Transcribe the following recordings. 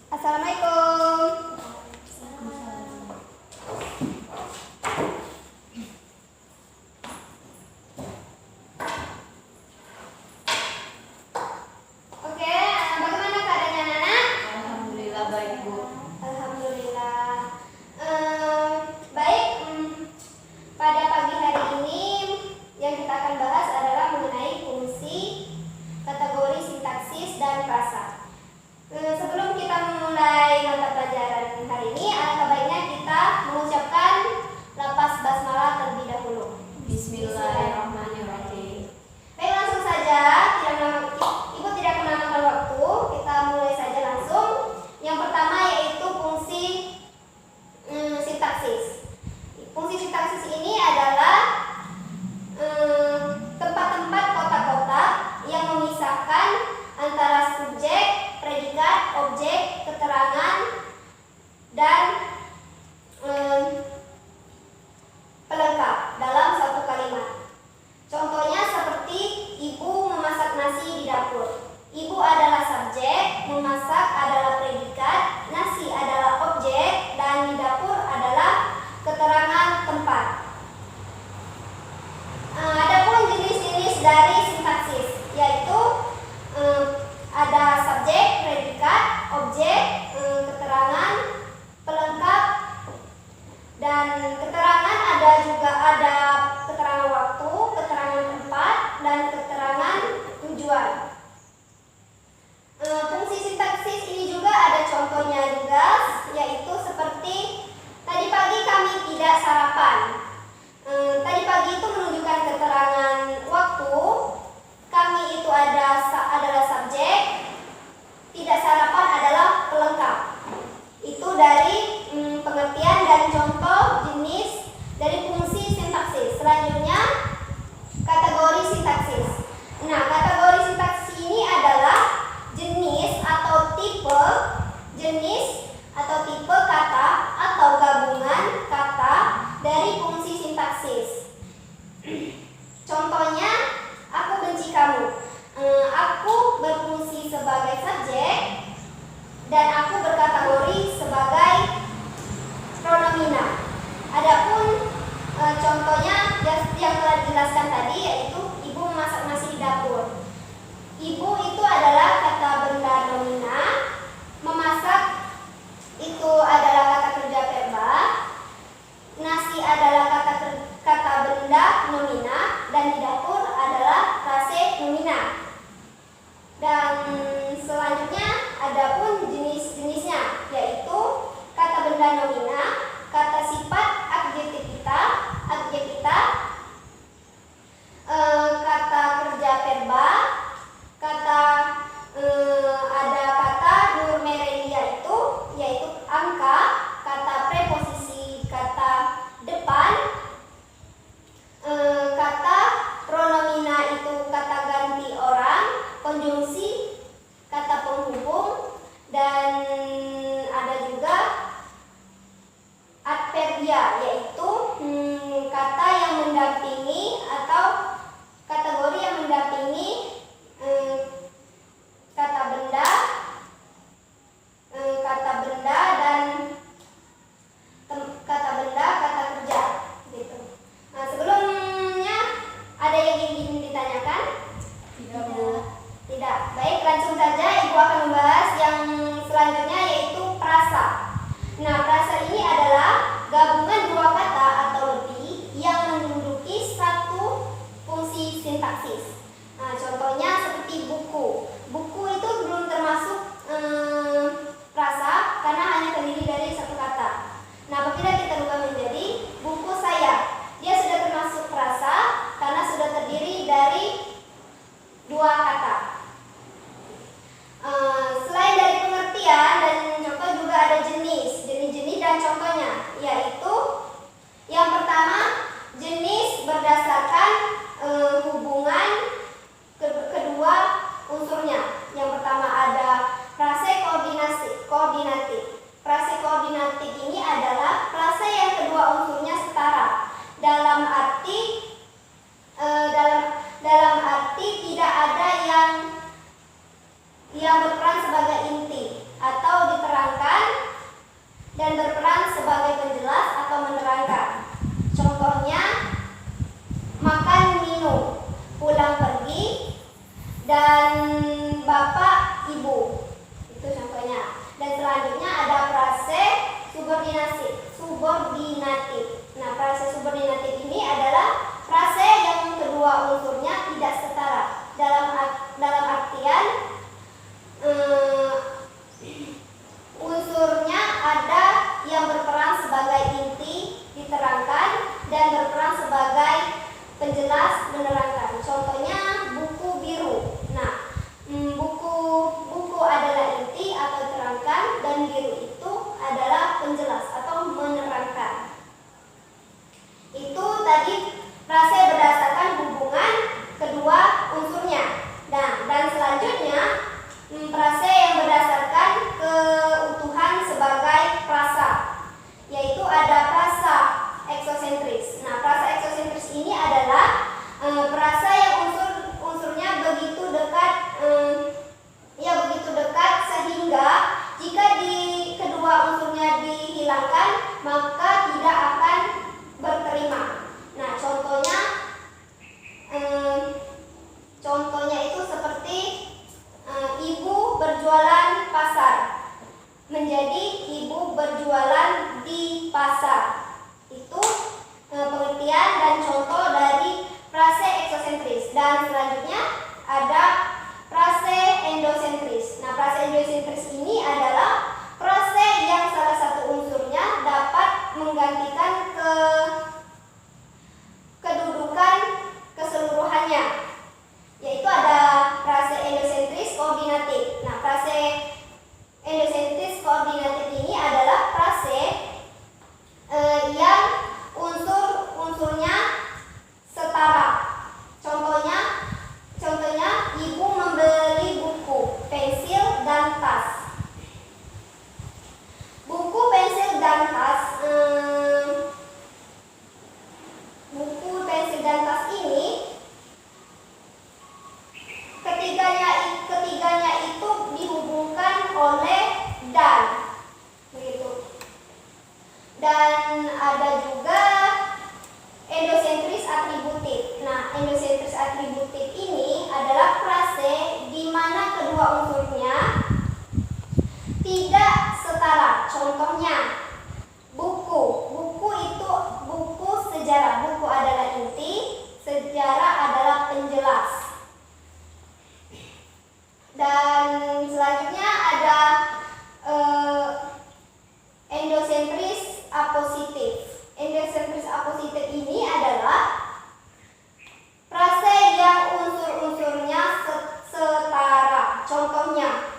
Assalamualaikum. Oke, bagaimana keadaannya anak-anak? Alhamdulillah baik, Bu. Alhamdulillah. Baik, pada pagi hari ini yang kita akan bahas adalah mengenai fungsi, kategori, sintaksis, dan frasa. Sebelum kita memulai mata pelajaran hari ini, alangkah baiknya kita mengucapkan lafaz basmalah terlebih dahulu. Bismillahirrahmanirrahim. Baik, langsung saja, Ibu tidak menamakan waktu, kita mulai saja langsung. Yang pertama yaitu fungsi sintaksis. Fungsi sintaksis ini adalah tempat-tempat kotak-kotak yang memisahkan antara subjek, predikat, objek, keterangan, dan pelengkap dalam satu kalimat. Contohnya seperti ibu memasak nasi di dapur. Ibu adalah subjek, memasak adalah predikat, nasi adalah objek, dan di dapur adalah keterangan tempat. Adapun jenis-jenis dari sintaksis, yaitu ada subjek, predikat, objek, keterangan, pelengkap, dan keterangan ada keterangan waktu, keterangan tempat, dan keterangan tujuan. Fungsi sintaksis ini juga ada contohnya juga, yaitu seperti tadi pagi kami tidak sarapan. Tadi pagi itu menunjukkan keterangan waktu, kami itu adalah subjek, tidak sarapan adalah pelengkap. Itu dari pengertian dan contoh jenis dari fungsi sintaksis. Selanjutnya, kategori sintaksis. Nah, kategori sintaksis ini adalah jenis atau tipe kata atau gabungan kata dari fungsi sintaksis. Contohnya, aku benci kamu. Aku berfungsi sebagai subjek dan aku berkategori sebagai pronomina. Adapun contohnya yang telah dijelaskan tadi, yaitu ibu memasak nasi di dapur. Ibu itu adalah kata benda nomina, memasak itu adalah kata kerja verba, nasi adalah kata benda nomina, dan di dapur adalah frase nomina. Dan selanjutnya adapun jenis-jenisnya, yaitu kata benda nomina, kata sifat adjektiva, kata kerja verba, ada kata numerelia yaitu angka, kata preposisi, kata depan, kata pronomina itu kata ganti orang, konjungsi, kata penghubung, dan ada juga dan bapak, ibu. Itu contohnya. Dan selanjutnya ada frase subordinatif. Nah, frase subordinatif ini adalah frase yang kedua unsurnya tidak setara. Dalam artian unsurnya ada yang berperan sebagai inti diterangkan dan berperan sebagai penjelas menerangkan. Contohnya buku biru. Nah, buku adalah inti atau diterangkan dan biru itu adalah penjelas atau menerangkan. Itu tadi frase berdasarkan hubungan kedua unsurnya. Nah, dan selanjutnya frase yang berdasarkan keutuhan sebagai frasa, yaitu ada frasa eksosentris. Nah, frasa eksosentris ini adalah frasa yang unsurnya begitu dekat, begitu dekat sehingga jika kedua unsurnya dihilangkan maka tidak akan berterima. Nah, contohnya itu seperti ibu berjualan pasar menjadi ibu berjualan di pasar. Itu pengertian dan contoh dari frase eksosentris. Dan selanjutnya ada frase endosentris. Nah, frase endosentris ini adalah frase yang salah satu unsurnya dapat menggantikan kedudukan keseluruhannya, yaitu ada frase endosentris koordinatif. Nah, frase endosentris koordinatif ini adalah frase yang unsurnya setara. Contohnya ibu membeli buku, pensil, dan tas. Buku, pensil, dan tas. Buku, pensil, dan tas ini ketiganya itu dihubungkan oleh dan, begitu. Dan ada juga endosentris atributif. Nah, endosentris atributif ini adalah frase di mana kedua unsurnya tidak setara. Contohnya buku. Buku itu buku sejarah. Buku adalah inti, sejarah adalah penjelas. Dan selanjutnya ada endosentris apositif. Endosentris apositif ini adalah frase yang unsur-unsurnya setara. Contohnya,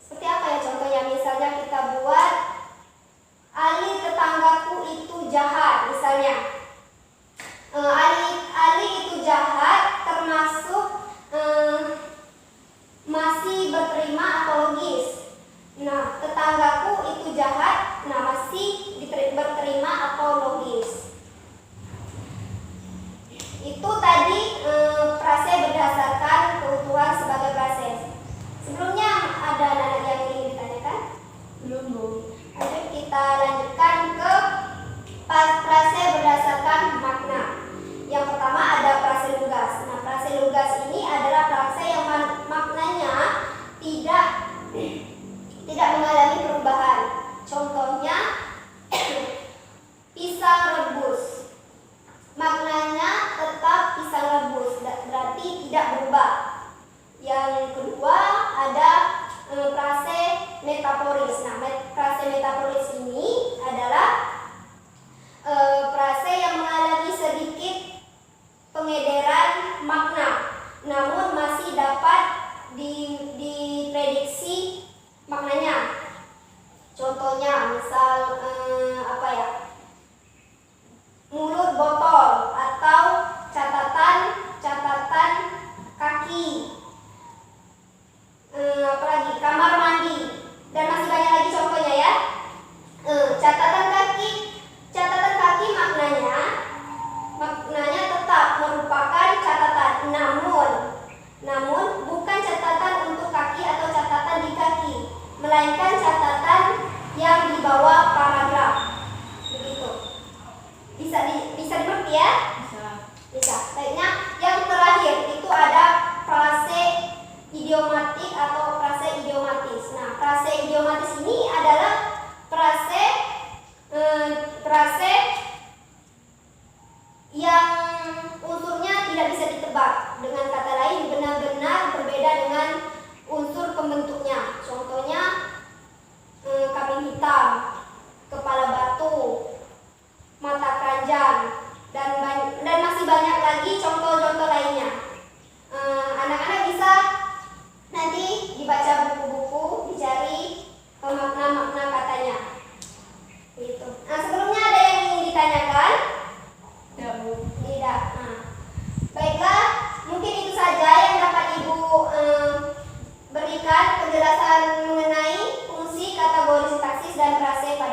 seperti apa ya contohnya? Misalnya kita buat Ali tetanggaku itu jahat. Misalnya Ali itu jahat termasuk masih berterima atau logis. Nah, tetanggaku itu jahat, nah masih berterima atau logis. Itu tadi frase berdasarkan keutuhan sebagai frase. Sebelumnya ada anak yang ingin ditanyakan? Belum, Bu. Lanjut, kita lanjutkan ke frase berdasarkan ya? Bisa. Bisa. Baiknya yang terakhir itu ada frase idiomatik atau frase idiomatis. Nah, frase idiomatis ini adalah frase yang unsurnya tidak bisa ditebak. Dengan kata lain, benar-benar berbeda dengan unsur pembentuknya. Contohnya kambing hitam, kepala batu, mata keranjang, dan masih banyak lagi contoh-contoh lainnya. Anak-anak bisa nanti dibaca buku-buku, dicari makna-makna katanya. Gitu. Nah, sebelumnya ada yang ingin ditanyakan? Tidak, Bu. Tidak. Nah, baiklah, mungkin itu saja yang dapat Ibu berikan penjelasan mengenai fungsi, kategori, sintaksis, dan frase pada